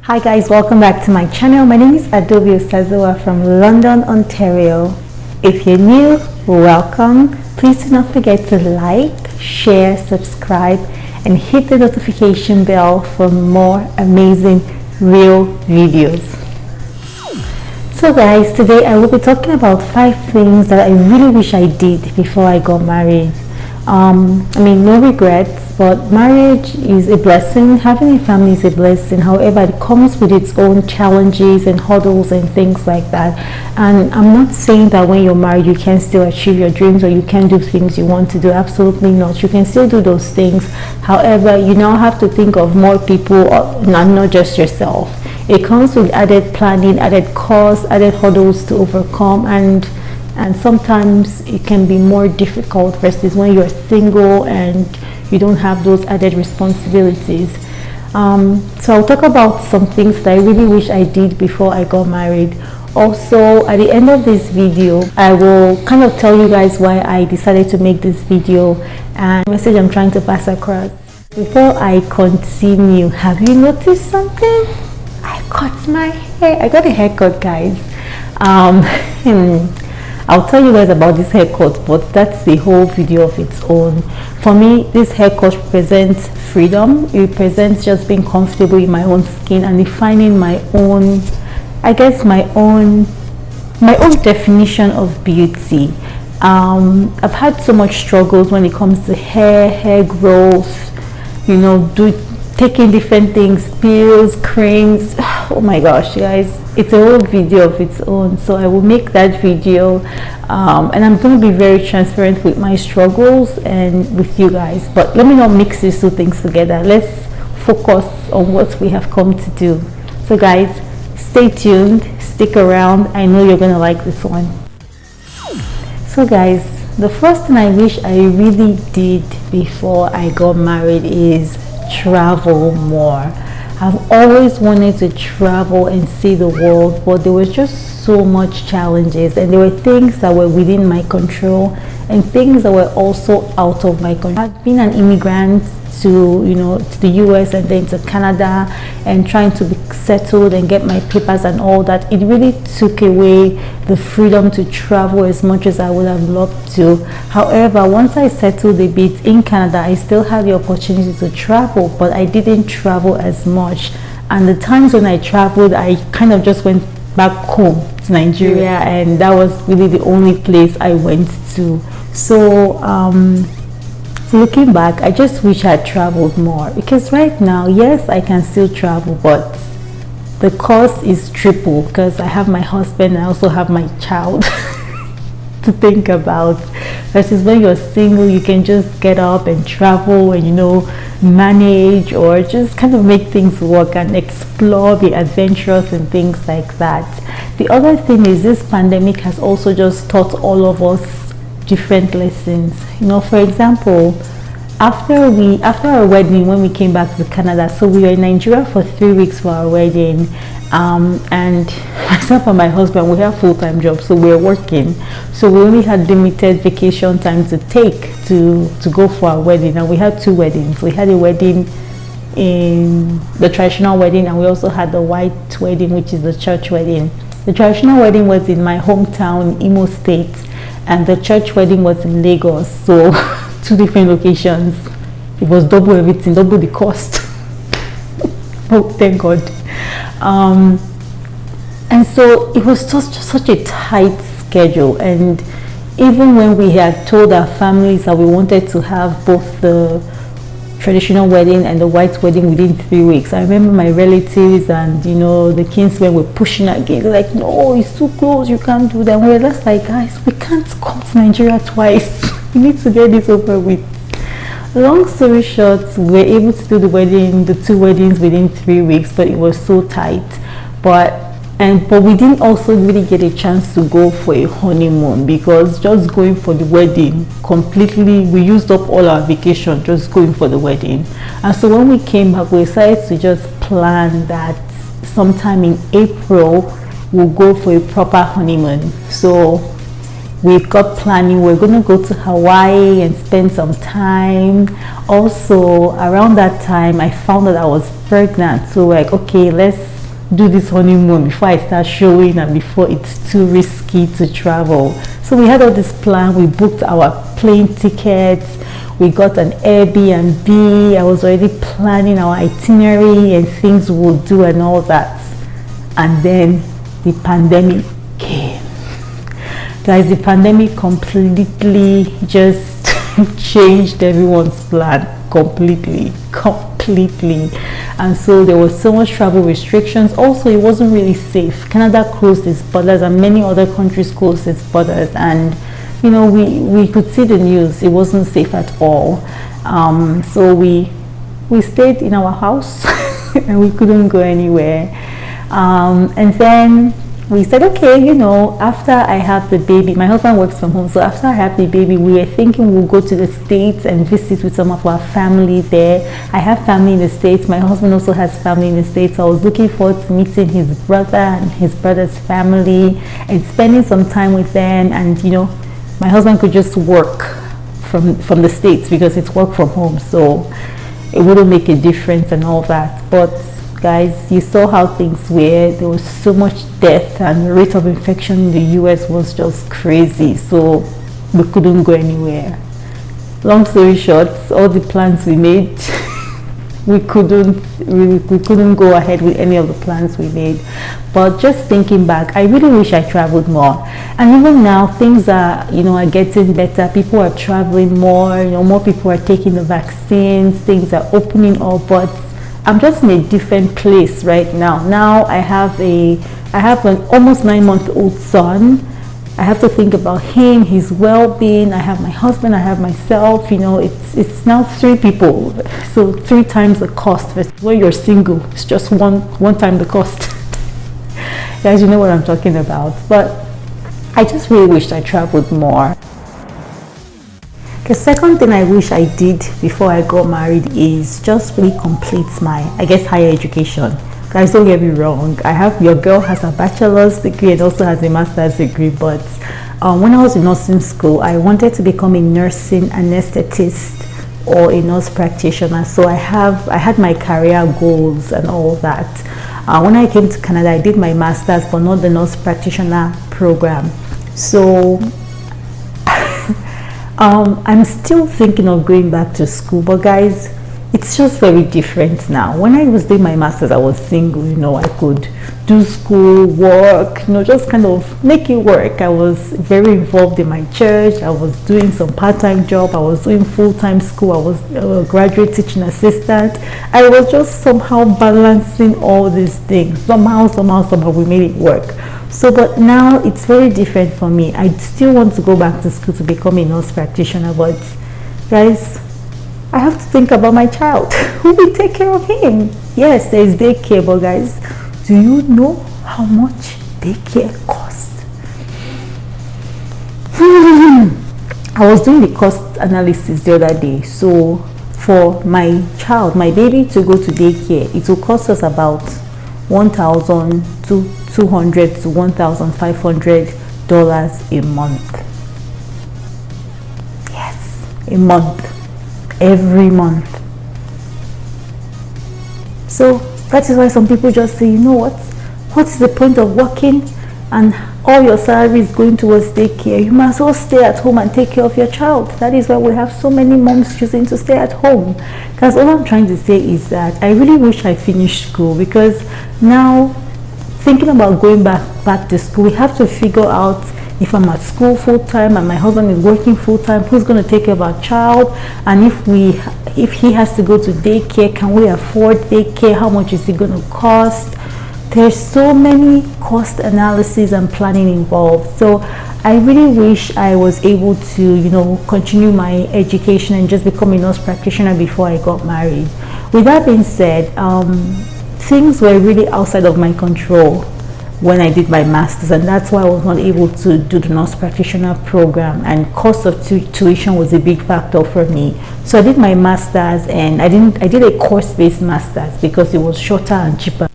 Hi guys, welcome back to my channel. My name is Adobe Osazowa from London, Ontario. If you're new, welcome. Please do not forget to like, share, subscribe, and hit the notification bell for more amazing real videos. So guys, today I will be talking about 5 things that I really wish I did before I got married. No regrets, but marriage is a blessing. Having a family is a blessing. However, it comes with its own challenges and hurdles and things like that. And I'm not saying that when you're married you can still achieve your dreams or you can do things you want to do. Absolutely not. You can still do those things. However, you now have to think of more people and not just yourself. It comes with added planning, added costs, added hurdles to overcome, and sometimes it can be more difficult versus when you're single and you don't have those added responsibilities. So I'll talk about some things that I really wish I did before I got married. Also, at the end of this video, I will kind of tell you guys why I decided to make this video and the message I'm trying to pass across. Before I continue, have you noticed something? I cut my hair. I got a haircut, guys. I'll tell you guys about this haircut, but that's a whole video of its own. For me, this haircut represents freedom. It represents just being comfortable in my own skin and defining my own, my own definition of beauty. I've had so much struggles when it comes to hair growth, taking different things, pills, creams. Oh my gosh, guys, it's a whole video of its own. So I will make that video and I'm going to be very transparent with my struggles and with you guys, but let me not mix these two things together. Let's focus on what we have come to do. So guys, stay tuned, stick around. I know you're going to like this one. So guys, the first thing I wish I really did before I got married is travel more. I've always wanted to travel and see the world, but there was just so much challenges, and there were things that were within my control and things that were also out of my control. I've been an immigrant to the US and then to Canada, and trying to be settled and get my papers and all that. It really took away the freedom to travel as much as I would have loved to. However, once I settled a bit in Canada, I still had the opportunity to travel, but I didn't travel as much. And the times when I traveled, I kind of just went back home to Nigeria, and that was really the only place I went to. So looking back, I just wish I had traveled more, because right now, yes, I can still travel, but the cost is triple because I have my husband, I also have my child to think about. Versus when you're single, you can just get up and travel and manage, or just kind of make things work and explore, be adventurous and things like that. The other thing is, this pandemic has also just taught all of us different lessons. For example, after our wedding, when we came back to Canada, so we were in Nigeria for 3 weeks for our wedding, and myself and my husband, we have full-time jobs, so we were working, so we only had limited vacation time to take to go for our wedding. And we had 2 weddings. We had a wedding, in the traditional wedding, and we also had the white wedding, which is the church wedding. The traditional wedding was in my hometown, Imo State, and the church wedding was in Lagos. So 2 different locations. It was double everything, double the cost. Oh, thank God. And so it was just such a tight schedule. And even when we had told our families that we wanted to have both the traditional wedding and the white wedding within 3 weeks, I remember my relatives and the kinsmen were pushing against, like, no, it's too close, you can't do that. And we were just like, guys, we can't come to Nigeria twice. We need to get this over with. Long story short, we were able to do the 2 weddings within 3 weeks, but it was so tight. But we didn't also really get a chance to go for a honeymoon, because just going for the wedding completely, we used up all our vacation just going for the wedding. And so when we came back, we decided to just plan that sometime in April we'll go for a proper honeymoon. So We've got planning. We're going to go to Hawaii and spend some time. Also, around that time, I found that I was pregnant. So like, okay, let's do this honeymoon before I start showing and before it's too risky to travel. So we had all this plan. We booked our plane tickets. We got an Airbnb. I was already planning our itinerary and things we'll do and all that. And then the pandemic came. Guys, the pandemic completely just changed everyone's plan completely. And so there was so much travel restrictions. Also, it wasn't really safe. Canada closed its borders and many other countries closed its borders, and you know, we could see the news. It wasn't safe at all. So we stayed in our house and we couldn't go anywhere. And then we said, okay, you know, after I have the baby, my husband works from home, so after I have the baby, we were thinking we'll go to the States and visit with some of our family there. I have family in the States. My husband also has family in the States. So I was looking forward to meeting his brother and his brother's family and spending some time with them. And you know, my husband could just work from the States because it's work from home, so it wouldn't make a difference and all that. But guys, you saw how things were. There was so much death and the rate of infection in the US was just crazy, so we couldn't go anywhere. Long story short, all the plans we made we couldn't go ahead with any of the plans we made. But just thinking back, I really wish I traveled more. And even now, things are, you know, are getting better. People are traveling more, you know, more people are taking the vaccines, things are opening up, but I'm just in a different place right now. Now I have an almost 9-month-old son. I have to think about him, his well-being. I have my husband, I have myself. You know, it's now 3 people, so 3 times the cost. Versus when you're single, it's just one time the cost. Guys, you know what I'm talking about. But I just really wished I traveled more. The second thing I wish I did before I got married is just really complete my, I guess, higher education. Guys, don't get me wrong, your girl has a bachelor's degree and also has a master's degree, but when I was in nursing school, I wanted to become a nursing anesthetist or a nurse practitioner. So I had my career goals and all that. When I came to Canada, I did my master's, but not the nurse practitioner program. So I'm still thinking of going back to school, but guys, it's just very different now. When I was doing my master's, I was single, you know, I could do school, work, you know, just kind of make it work. I was very involved in my church. I was doing some part-time job. I was doing full-time school. I was a graduate teaching assistant. I was just somehow balancing all these things. Somehow we made it work. So, but now it's very different for me. I still want to go back to school to become a nurse practitioner, but guys, I have to think about my child. Who will take care of him? Yes, there is daycare, but guys, do you know how much daycare costs? I was doing the cost analysis the other day. So for my child, my baby, to go to daycare, it will cost us about $1,200 to $1,500 a month. Yes, a month. Every month. So that is why some people just say, you know what's the point of working and all your salary is going towards daycare? You must as well stay at home and take care of your child. That is why we have so many moms choosing to stay at home. Because all I'm trying to say is that I really wish I finished school, because now thinking about going back to school, we have to figure out, if I'm at school full-time and my husband is working full-time, who's going to take care of our child? And if he has to go to daycare, can we afford daycare? How much is it going to cost? There's so many cost analysis and planning involved. So I really wish I was able to, you know, continue my education and just become a nurse practitioner before I got married. With that being said, things were really outside of my control when I did my master's, and that's why I was not able to do the nurse practitioner program, and cost of tuition was a big factor for me. So I did my master's, and I did a course-based master's because it was shorter and cheaper.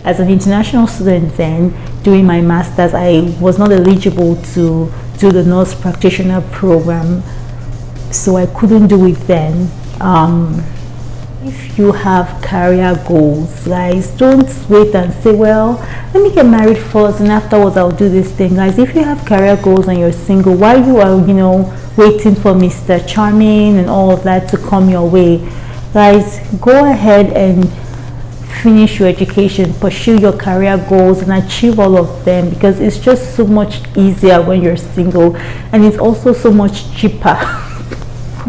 as an international student then, doing my master's, I was not eligible to do the nurse practitioner program, so I couldn't do it then. If you have career goals, guys, don't wait and say, well, let me get married first and afterwards I'll do this thing. Guys, if you have career goals and you're single, while you are, waiting for Mr. Charming and all of that to come your way, guys, go ahead and finish your education, pursue your career goals and achieve all of them, because it's just so much easier when you're single, and it's also so much cheaper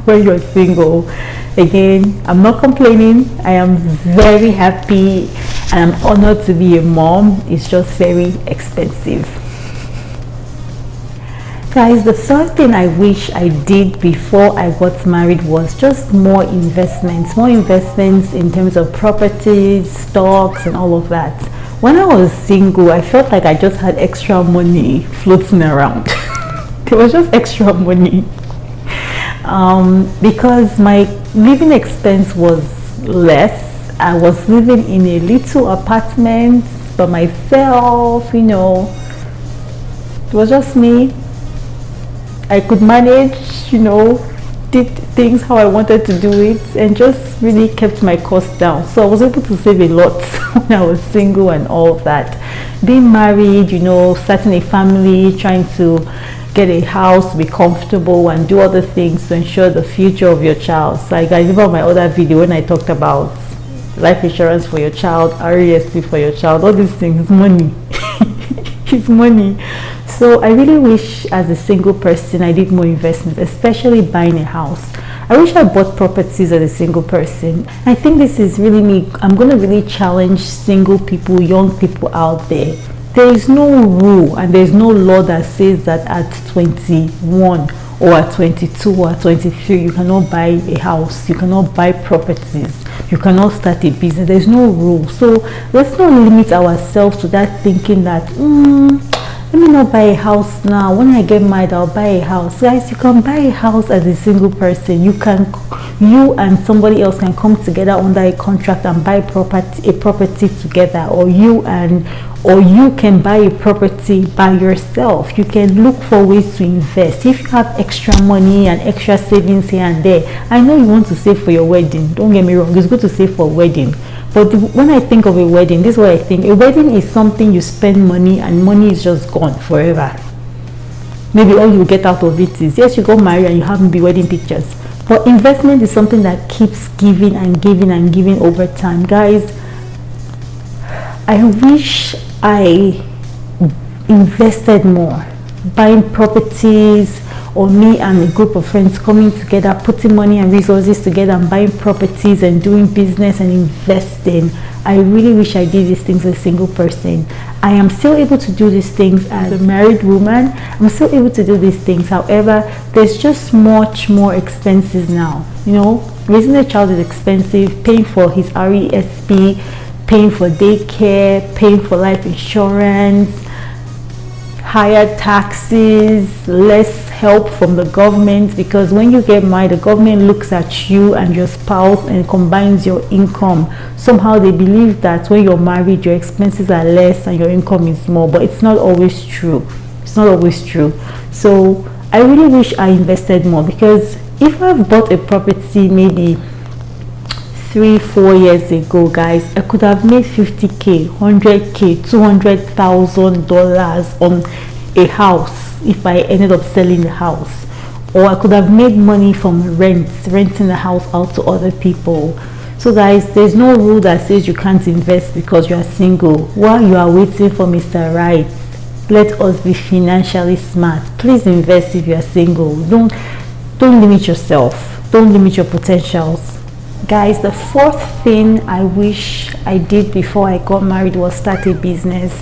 when you're single. Again, I'm not complaining. I am very happy and I'm honored to be a mom. It's just very expensive. Guys, the third thing I wish I did before I got married was just more investments in terms of properties, stocks and all of that. When I was single, I felt like I just had extra money floating around. There was just extra money. Because my living expense was less. I was living in a little apartment by myself, it was just me. I could manage, did things how I wanted to do it, and just really kept my costs down. So I was able to save a lot when I was single and all of that. Being married, starting a family, trying to get a house, be comfortable and do other things to ensure the future of your child. So I remember my other video when I talked about life insurance for your child, RESP for your child, all these things, money. It's money. So I really wish as a single person I did more investments, especially buying a house. I wish I bought properties as a single person. I think this is really me. I'm going to really challenge single people, young people out there. There is no rule and there is no law that says that at 21 or at 22 or at 23 you cannot buy a house, you cannot buy properties, you cannot start a business. There's no rule. So let's not limit ourselves to that thinking that let me not buy a house now, when I get married I'll buy a house. Guys, you can buy a house as a single person. You and somebody else can come together under a contract and buy a property together, or you can buy a property by yourself. You can look for ways to invest. If you have extra money and extra savings here and there, I know you want to save for your wedding, don't get me wrong, it's good to save for a wedding. But when I think of a wedding, this is what I think. A wedding is something you spend money and money is just gone forever. Maybe all you get out of it is, yes, you got married and you have maybe wedding pictures. But investment is something that keeps giving and giving and giving over time. Guys, I wish I invested more, buying properties, or me and a group of friends coming together, putting money and resources together and buying properties and doing business and investing. I really wish I did these things as a single person. I am still able to do these things as a married woman. I'm still able to do these things. However, there's just much more expenses now. Raising a child is expensive, paying for his RESP, paying for daycare, paying for life insurance, higher taxes, less help from the government, because when you get married, the government looks at you and your spouse and combines your income. Somehow they believe that when you're married, your expenses are less and your income is more, but it's not always true. It's not always true. So I really wish I invested more, because if I've bought a property maybe 3-4 years ago, guys, I could have made 50k, 100k, $200,000 on a house if I ended up selling the house, or I could have made money from renting the house out to other people. So guys, there's no rule that says you can't invest because you are single. While you are waiting for Mr. Right, let us be financially smart. Please invest if you are single. Don't limit yourself. Don't limit your potentials. Guys, the fourth thing I wish I did before I got married was start a business.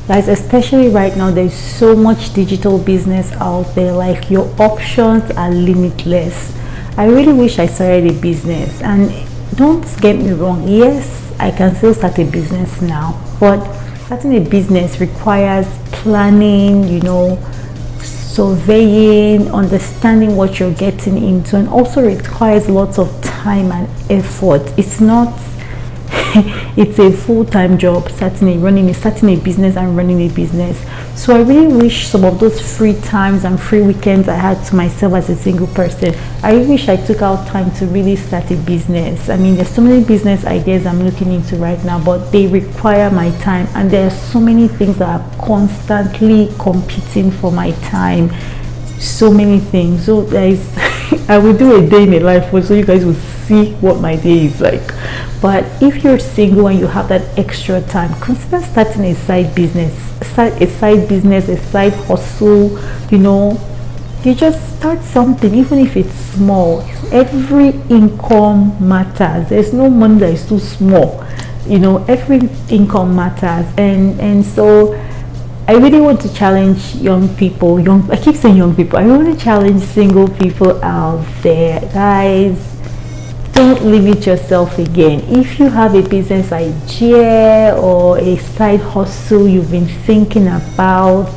Guys, especially right now, there's so much digital business out there. Like, your options are limitless. I really wish I started a business. And don't get me wrong, yes, I can still start a business now, but starting a business requires planning, surveying, understanding what you're getting into, and also requires lots of time and effort. It's not it's a full-time job, starting a business and running a business. So I really wish some of those free times and free weekends I had to myself as a single person, I wish I took out time to really start a business. I mean, there's so many business ideas I'm looking into right now, but they require my time, and there are so many things that are constantly competing for my time. So many things. So guys, I will do a day in a life so you guys will see what my day is like. But if you're single and you have that extra time, consider starting a side business, a side hustle. You just start something, even if it's small. Every income matters. There's no money that is too small. Every income matters. And so I really want to challenge young people. I keep saying young people. I want to challenge single people out there, guys. Don't limit yourself again. If you have a business idea or a side hustle you've been thinking about,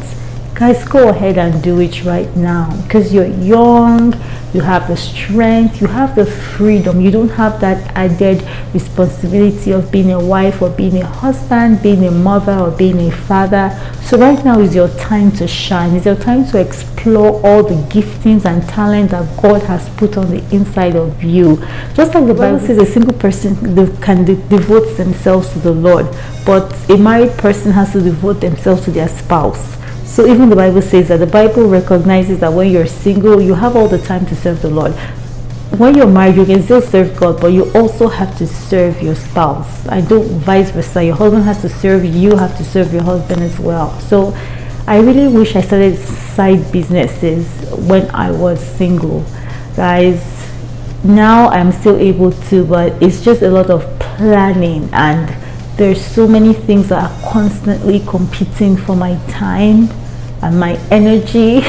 guys, go ahead and do it right now, because you're young, you have the strength, you have the freedom. You don't have that added responsibility of being a wife or being a husband, being a mother or being a father. So right now is your time to shine. It's your time to explore all the giftings and talent that God has put on the inside of you. Just like the Bible says, a single person can devote themselves to the Lord, but a married person has to devote themselves to their spouse. So even the Bible says that the Bible recognizes that when you're single, you have all the time to serve the Lord. When you're married, you can still serve God, but you also have to serve your spouse. I don't vice versa. Your husband has to serve you, have to serve your husband as well. So I really wish I started side businesses when I was single. Guys, now I'm still able to, but it's just a lot of planning, and there's so many things that are constantly competing for my time and my energy.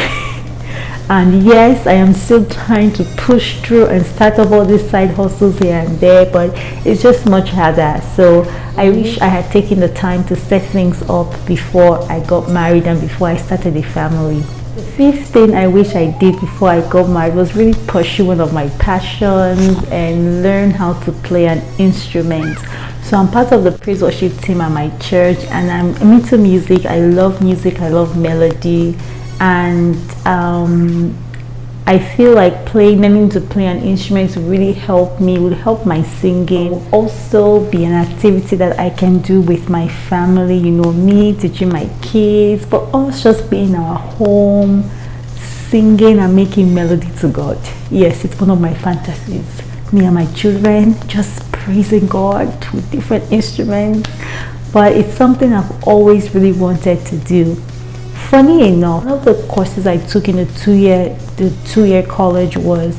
And yes, I am still trying to push through and start up all these side hustles here and there, but it's just much harder. So I wish I had taken the time to set things up before I got married and before I started a family. The fifth thing I wish I did before I got married was really pursue one of my passions and learn how to play an instrument. So I'm part of the praise worship team at my church, and I'm into music. I love music, I love melody, and I feel like learning to play an instrument would really help me, would help my singing. It will also be an activity that I can do with my family, me teaching my kids, but us just being in our home, singing and making melody to God. Yes, it's one of my fantasies. Me and my children just praising God with different instruments. But it's something I've always really wanted to do. Funny enough, one of the courses I took in the two-year college was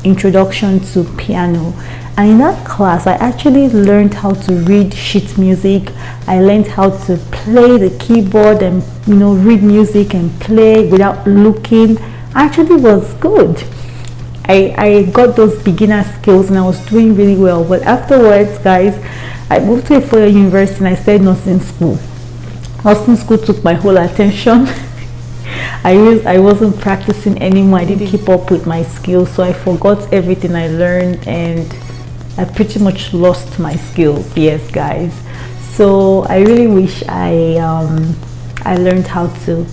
Introduction to Piano. And in that class, I actually learned how to read sheet music. I learned how to play the keyboard and read music and play without looking. Actually was good. I got those beginner skills and I was doing really well. But afterwards, guys, I moved to a four-year university and I started nursing school. Nursing school took my whole attention. I wasn't practicing anymore. I didn't keep up with my skills, so I forgot everything I learned and I pretty much lost my skills. Yes, guys. So I really wish I learned how to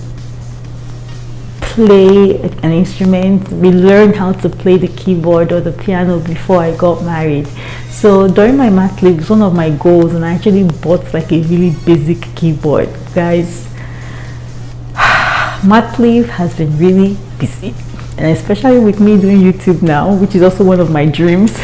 play an instrument. We learned how to play the keyboard or the piano before I got married. So during my mat leave, it's one of my goals, and I actually bought like a really basic keyboard. Guys, mat leave has been really busy, and especially with me doing YouTube now, which is also one of my dreams.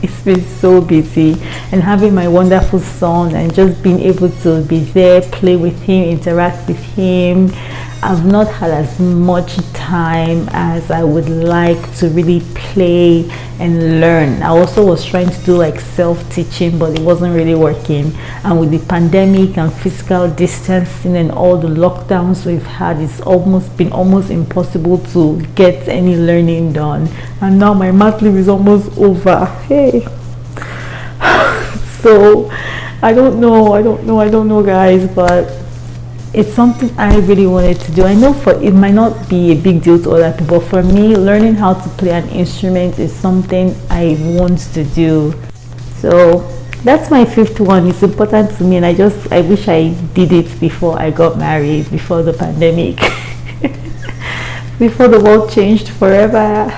It's been so busy, and having my wonderful son and just being able to be there, play with him, interact with him. I've not had as much time as I would like to really play and learn. I also was trying to do like self-teaching, but it wasn't really working. And with the pandemic and physical distancing and all the lockdowns we've had, it's been almost impossible to get any learning done. And now my mat leave is almost over. Hey. So I don't know guys, but it's something I really wanted to do. I know it might not be a big deal to other people, but for me, learning how to play an instrument is something I want to do. So that's my fifth one. It's important to me, and I wish I did it before I got married, before the pandemic, before the world changed forever.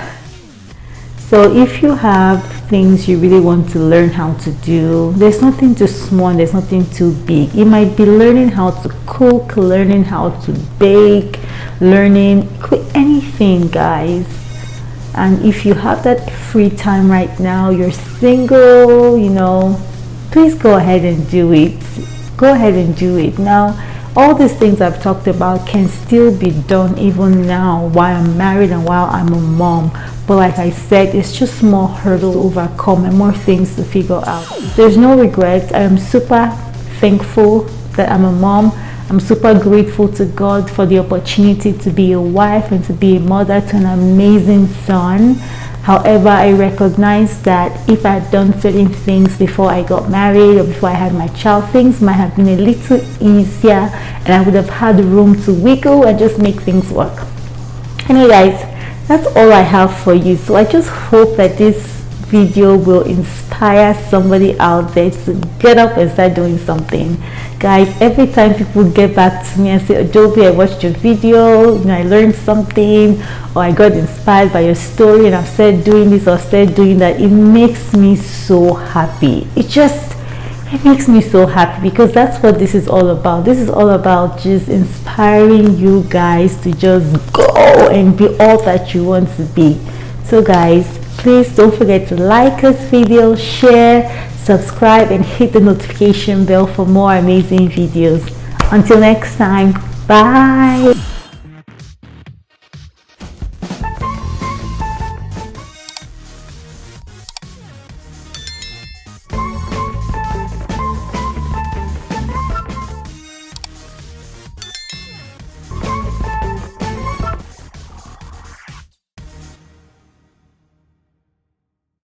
So if you have things you really want to learn how to do, there's nothing too small, there's nothing too big. It might be learning how to cook, learning how to bake, learning anything, guys. And if you have that free time right now, you're single, please go ahead and do it. Go ahead and do it. Now, all these things I've talked about can still be done even now while I'm married and while I'm a mom. But like I said, it's just more hurdles to overcome and more things to figure out. There's no regret. I am super thankful that I'm a mom. I'm super grateful to God for the opportunity to be a wife and to be a mother to an amazing son. However, I recognize that if I had done certain things before I got married or before I had my child, things might have been a little easier and I would have had room to wiggle and just make things work. Anyway, guys, that's all I have for you. So I just hope that this video will inspire somebody out there to get up and start doing something. Guys, every time people get back to me and say, Adobe, I watched your video, I learned something, or I got inspired by your story and I've started doing this or started doing that, it makes me so happy. It makes me so happy because that's what this is all about. This is all about just inspiring you guys to just go and be all that you want to be. So guys, please don't forget to like this video, share, subscribe, and hit the notification bell for more amazing videos. Until next time, bye.